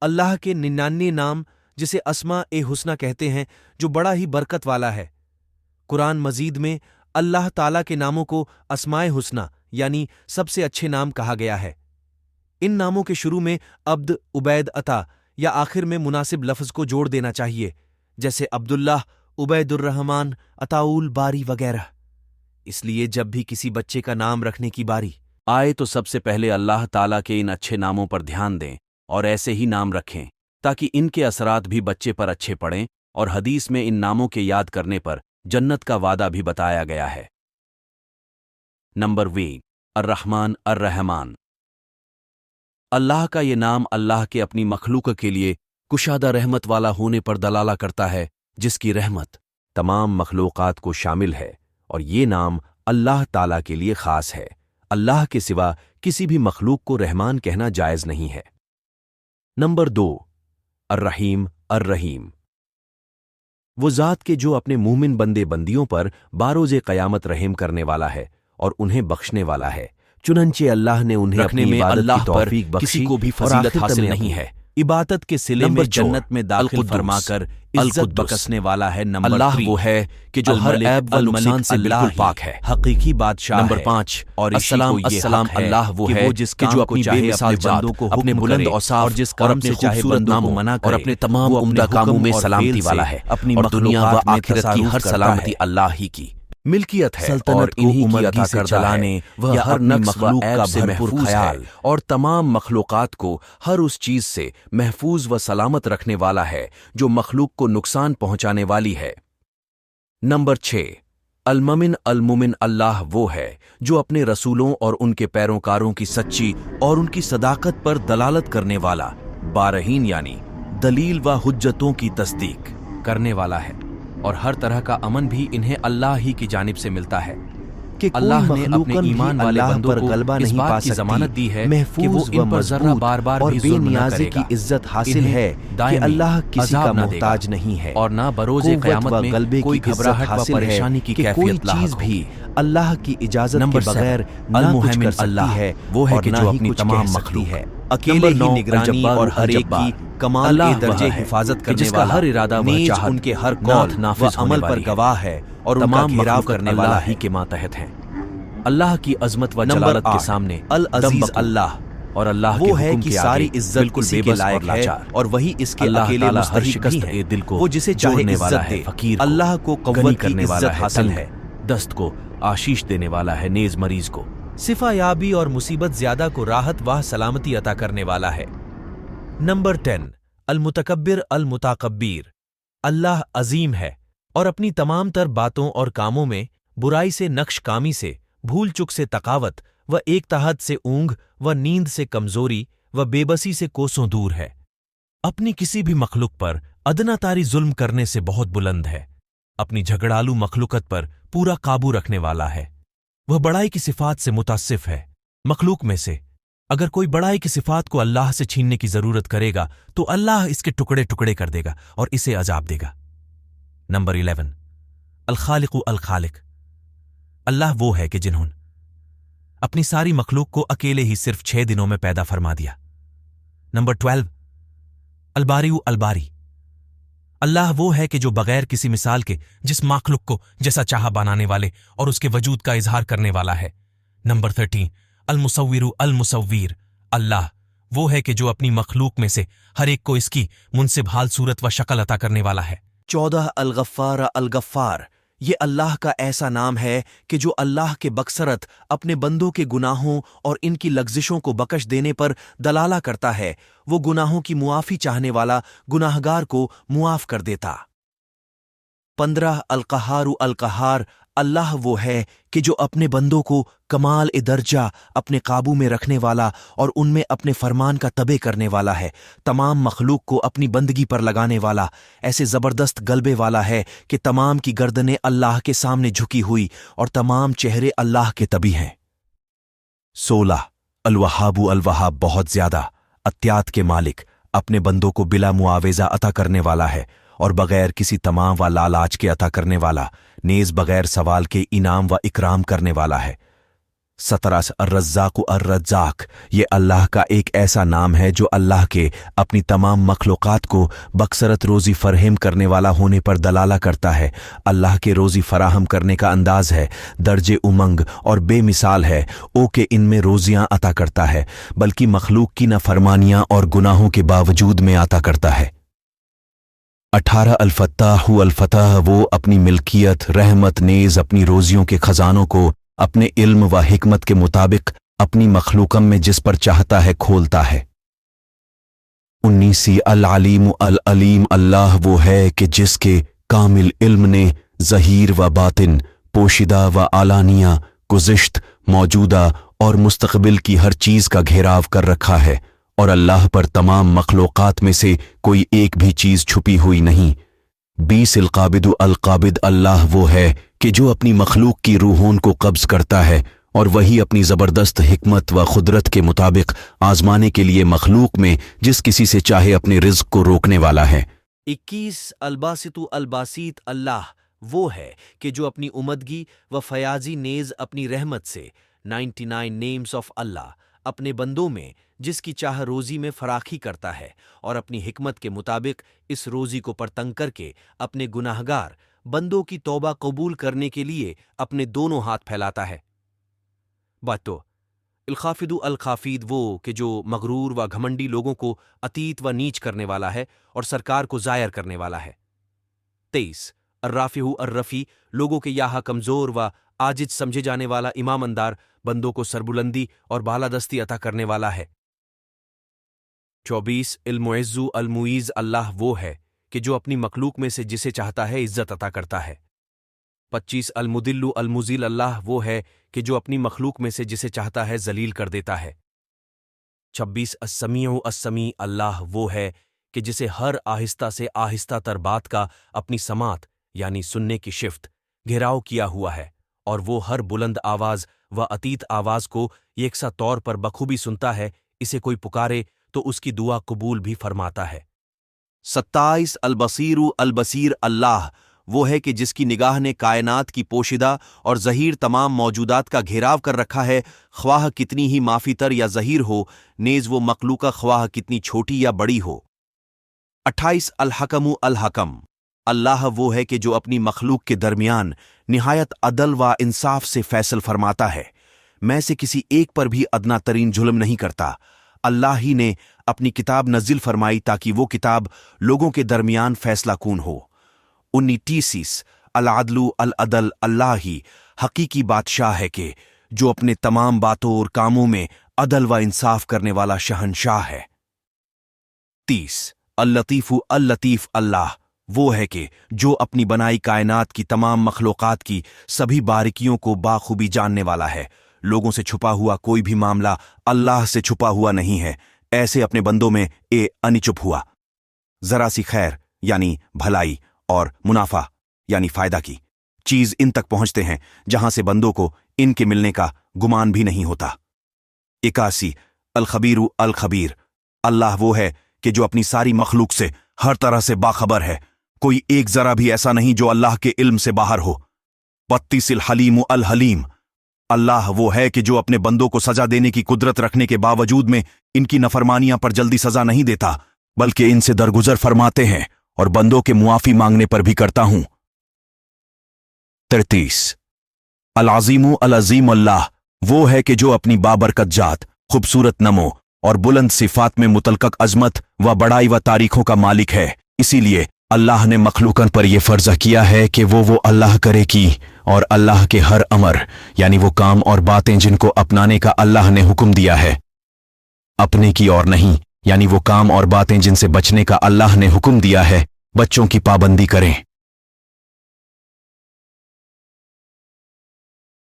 اللہ کے 99 نام جسے اسماء حسنہ کہتے ہیں جو بڑا ہی برکت والا ہے۔ قرآن مجید میں اللہ تعالیٰ کے ناموں کو اسماء حسنہ یعنی سب سے اچھے نام کہا گیا ہے۔ ان ناموں کے شروع میں عبد، عبید، عطا یا آخر میں مناسب لفظ کو جوڑ دینا چاہیے، جیسے عبداللہ، عبید الرحمن، عطاؤل باری وغیرہ۔ اس لیے جب بھی کسی بچے کا نام رکھنے کی باری آئے تو سب سے پہلے اللہ تعالیٰ کے ان اچھے ناموں پر دھیان دیں اور ایسے ہی نام رکھیں تاکہ ان کے اثرات بھی بچے پر اچھے پڑیں، اور حدیث میں ان ناموں کے یاد کرنے پر جنت کا وعدہ بھی بتایا گیا ہے۔ نمبر 20 الرحمن الرحمان۔ اللہ کا یہ نام اللہ کے اپنی مخلوق کے لیے کشادہ رحمت والا ہونے پر دلالہ کرتا ہے، جس کی رحمت تمام مخلوقات کو شامل ہے، اور یہ نام اللہ تعالیٰ کے لیے خاص ہے۔ اللہ کے سوا کسی بھی مخلوق کو رحمان کہنا جائز نہیں ہے۔ نمبر 2 الرحیم الرحیم۔ وہ ذات کے جو اپنے مومن بندے بندیوں پر باروز قیامت رحم کرنے والا ہے اور انہیں بخشنے والا ہے، چنانچہ اللہ نے انہیں رکھنے میں اللہ پر کسی کو بھی فضیلت حاصل نہیں ہے۔ عبادت کے صلے میں جنت میں داخل فرما کر عزت بخشنے والا ہے۔ نمبر 3 اللہ وہ ہے کہ جو ہر عیب و نقصان سے بالکل پاک ہے، حقیقی بادشاہ۔ نمبر 5 اور السلام اللہ وہ ہے جس کے جو اپنی بے مثال بندوں کو اپنے بلند اوصاف اور جس کام سے چاہے بندوں کو منع کرے، اور اپنے تمام عمدہ کاموں میں سلامتی والا ہے، اپنی دنیا و آخرت کی ہر سلامتی اللہ ہی کی ملکیت ہے، اور انہی کی عطا کردہ چلانے وہ ہر نقص و عیب سے محفوظ ہے، اور تمام مخلوقات کو ہر اس چیز سے محفوظ و سلامت رکھنے والا ہے جو مخلوق کو نقصان پہنچانے والی ہے۔ نمبر 6 الممن الممن اللہ وہ ہے جو اپنے رسولوں اور ان کے پیروکاروں کی سچی اور ان کی صداقت پر دلالت کرنے والا، بارہین یعنی دلیل و حجتوں کی تصدیق کرنے والا ہے، اور ہر طرح کا امن بھی انہیں اللہ ہی کی جانب سے ملتا ہے کہ اللہ نے اپنے ایمان والے بندوں کو غلبہ نہیں پا سکتی، ضمانت دی ہے کہ وہ ان پر ذرہ بار بار بھی ظلم نہ کرے گا۔ عزت حاصل ہے کہ اللہ کسی کا محتاج نہیں ہے، اور نہ بروز قیامت میں کوئی گھبراہٹ و پریشانی کی کیفیت کوئی چیز بھی اللہ کی اجازت کے بغیر نہ کچھ کر سکتی ہے، وہ ہے کہ جو اپنی تمام مخلوق ہے اکیلے ہی نگرانی اور ہر ایک کی کمال درجے حفاظت کرنے والا، ہر ارادہ و چاہت ان کے ہر قول و عمل پر گواہ ہے، اور تمام گھیراؤ کرنے والا ہی کے ماتحت ہیں۔ اللہ کی عظمت و جلالت کے سامنے العزیز اللہ، اور اللہ وہ ہے کہ ساری عزت اسی کے لائق ہے، اور وہی اس کے اکیلے مستحق بھی ہے، دل کو وہ جسے چاہے عزت دے، فقیر اللہ کو قوت کی عزت حاصل ہے، دست کو آشیش دینے والا ہے، نیز مریض کو شفا یابی اور مصیبت زیادہ کو راحت و سلامتی عطا کرنے والا ہے۔ نمبر 10 المتکبر المتکبر۔ اللہ عظیم ہے اور اپنی تمام تر باتوں اور کاموں میں برائی سے نقش کامی سے، بھول چک سے تقاوت و ایک تہت سے اونگ و نیند سے کمزوری و بے بسی سے کوسوں دور ہے۔ اپنی کسی بھی مخلوق پر ادنا تاری ظلم کرنے سے بہت بلند ہے، اپنی جھگڑالو مخلوقت پر پورا قابو رکھنے والا ہے۔ وہ بڑائی کی صفات سے متصف ہے۔ مخلوق میں سے اگر کوئی بڑائی کی صفات کو اللہ سے چھیننے کی ضرورت کرے گا تو اللہ اس کے ٹکڑے ٹکڑے کر دے گا اور اسے عذاب دے گا۔ نمبر 11 الخالق الخالق۔ اللہ وہ ہے کہ جنہوں اپنی ساری مخلوق کو اکیلے ہی صرف 6 دنوں میں پیدا فرما دیا۔ نمبر 12 الباری الباری۔ اللہ وہ ہے کہ جو بغیر کسی مثال کے جس مخلوق کو جیسا چاہا بنانے والے اور اس کے وجود کا اظہار کرنے والا ہے۔ نمبر 13 المصور المصور۔ اللہ وہ ہے کہ جو اپنی مخلوق میں سے ہر ایک کو اس کی مناسب حال صورت و شکل عطا کرنے والا ہے۔ 14 الغفار الغفار۔ یہ اللہ کا ایسا نام ہے کہ جو اللہ کے بکثرت اپنے بندوں کے گناہوں اور ان کی لغزشوں کو بخش دینے پر دلالہ کرتا ہے، وہ گناہوں کی معافی چاہنے والا گناہگار کو معاف کر دیتا۔ 15 القہار القہار۔ اللہ وہ ہے کہ جو اپنے بندوں کو کمال درجہ اپنے قابو میں رکھنے والا اور ان میں اپنے فرمان کا تبع کرنے والا ہے، تمام مخلوق کو اپنی بندگی پر لگانے والا، ایسے زبردست غلبے والا ہے کہ تمام کی گردنیں اللہ کے سامنے جھکی ہوئی اور تمام چہرے اللہ کے تبع ہیں۔ 16 الوہاب الوہاب۔ بہت زیادہ عطیات کے مالک، اپنے بندوں کو بلا معاوضہ عطا کرنے والا ہے اور بغیر کسی تمام و لالچ کے عطا کرنے والا، نیز بغیر سوال کے انعام و اکرام کرنے والا ہے۔ 17 الرزاق الرزاق، یہ اللہ کا ایک ایسا نام ہے جو اللہ کے اپنی تمام مخلوقات کو بکثرت روزی فراہم کرنے والا ہونے پر دلالہ کرتا ہے۔ اللہ کے روزی فراہم کرنے کا انداز ہے درج امنگ اور بے مثال ہے، او کہ ان میں روزیاں عطا کرتا ہے، بلکہ مخلوق کی نافرمانیاں اور گناہوں کے باوجود میں عطا کرتا ہے۔ 18 الفتاح الفتح، وہ اپنی ملکیت، رحمت نیز اپنی روزیوں کے خزانوں کو اپنے علم و حکمت کے مطابق اپنی مخلوقم میں جس پر چاہتا ہے کھولتا ہے۔ 19 العلیم العلیم، اللہ وہ ہے کہ جس کے کامل علم نے ظہیر و باطن، پوشیدہ و علانیہ، گزشت، موجودہ اور مستقبل کی ہر چیز کا گھیراو کر رکھا ہے، اور اللہ پر تمام مخلوقات میں سے کوئی ایک بھی چیز چھپی ہوئی نہیں۔ 20 القابض القابض، اللہ وہ ہے کہ جو اپنی مخلوق کی روحوں کو قبض کرتا ہے، اور وہی اپنی زبردست حکمت و قدرت کے مطابق آزمانے کے لیے مخلوق میں جس کسی سے چاہے اپنے رزق کو روکنے والا ہے۔ 21 الباسط الباسیط، اللہ وہ ہے کہ جو اپنی امدگی و فیاضی نیز اپنی رحمت سے 99 نیمز آف اللہ اپنے بندوں میں جس کی چاہ روزی میں فراخی کرتا ہے، اور اپنی حکمت کے مطابق اس روزی کو پرتنگ کر کے اپنے گناہگار بندوں کی توبہ قبول کرنے کے لیے اپنے دونوں ہاتھ پھیلاتا ہے۔ باتو الخافد الخافید، وہ کہ جو مغرور و گھمنڈی لوگوں کو عتیت و نیچ کرنے والا ہے اور سرکار کو ظاہر کرنے والا ہے۔ 23 الرافع الرفیع، لوگوں کے یہاں کمزور و عاجز سمجھے جانے والا امام اندار بندوں کو سربلندی اور بالادستی عطا کرنے والا ہے۔ 24 المعز المعیز، اللہ وہ ہے کہ جو اپنی مخلوق میں سے جسے چاہتا ہے عزت عطا کرتا ہے۔ 25 المدل المذل، اللہ وہ ہے کہ جو اپنی مخلوق میں سے جسے چاہتا ہے ذلیل کر دیتا ہے۔ 26 السمیع السمیع، اللہ وہ ہے کہ جسے ہر آہستہ سے آہستہ تر بات کا اپنی سماعت یعنی سننے کی شفت گھیراؤ کیا ہوا ہے، اور وہ ہر بلند آواز و عتیت آواز کو یکساں طور پر بخوبی سنتا ہے، اسے کوئی پکارے تو اس کی دعا قبول بھی فرماتا ہے۔ 27 البصیر البصیر، اللہ وہ ہے کہ جس کی نگاہ نے کائنات کی پوشیدہ اور ظہیر تمام موجودات کا گھیراو کر رکھا ہے، خواہ کتنی ہی معافی تر یا ظہیر ہو، نیز وہ مخلوقہ خواہ کتنی چھوٹی یا بڑی ہو۔ 28 الحکم الحکم، اللہ وہ ہے کہ جو اپنی مخلوق کے درمیان نہایت عدل و انصاف سے فیصل فرماتا ہے، میں سے کسی ایک پر بھی ادنا ترین ظلم نہیں کرتا۔ اللہ ہی نے اپنی کتاب نازل فرمائی تاکہ وہ کتاب لوگوں کے درمیان فیصلہ کون ہو۔ 29 العدل العدل، اللہ ہی حقیقی بادشاہ ہے کہ جو اپنے تمام باتوں اور کاموں میں عدل و انصاف کرنے والا شہنشاہ ہے۔ 30 اللطیف اللطیف، اللہ وہ ہے کہ جو اپنی بنائی کائنات کی تمام مخلوقات کی سبھی باریکیوں کو باخوبی جاننے والا ہے۔ لوگوں سے چھپا ہوا کوئی بھی معاملہ اللہ سے چھپا ہوا نہیں ہے، ایسے اپنے بندوں میں انی چپ ہوا ذرا سی خیر یعنی بھلائی اور منافع یعنی فائدہ کی چیز ان تک پہنچتے ہیں جہاں سے بندوں کو ان کے ملنے کا گمان بھی نہیں ہوتا۔ 81 الخبیر الخبیر، اللہ وہ ہے کہ جو اپنی ساری مخلوق سے ہر طرح سے باخبر ہے، کوئی ایک ذرا بھی ایسا نہیں جو اللہ کے علم سے باہر ہو۔ 32 الحلیم الحلیم، اللہ وہ ہے کہ جو اپنے بندوں کو سزا دینے کی قدرت رکھنے کے باوجود میں ان کی نافرمانیاں پر جلدی سزا نہیں دیتا، بلکہ ان سے درگزر فرماتے ہیں اور بندوں کے معافی مانگنے پر بھی کرتا ہوں۔ 33 العظیم العظیم، اللہ وہ ہے کہ جو اپنی بابرکت ذات، خوبصورت نمو اور بلند صفات میں متلقق عظمت و بڑائی و تاریخوں کا مالک ہے، اسی لیے اللہ نے مخلوقن پر یہ فرض کیا ہے کہ وہ اللہ کرے کی، اور اللہ کے ہر امر یعنی وہ کام اور باتیں جن کو اپنانے کا اللہ نے حکم دیا ہے، اپنے کی اور نہیں، یعنی وہ کام اور باتیں جن سے بچنے کا اللہ نے حکم دیا ہے، بچوں کی پابندی کریں۔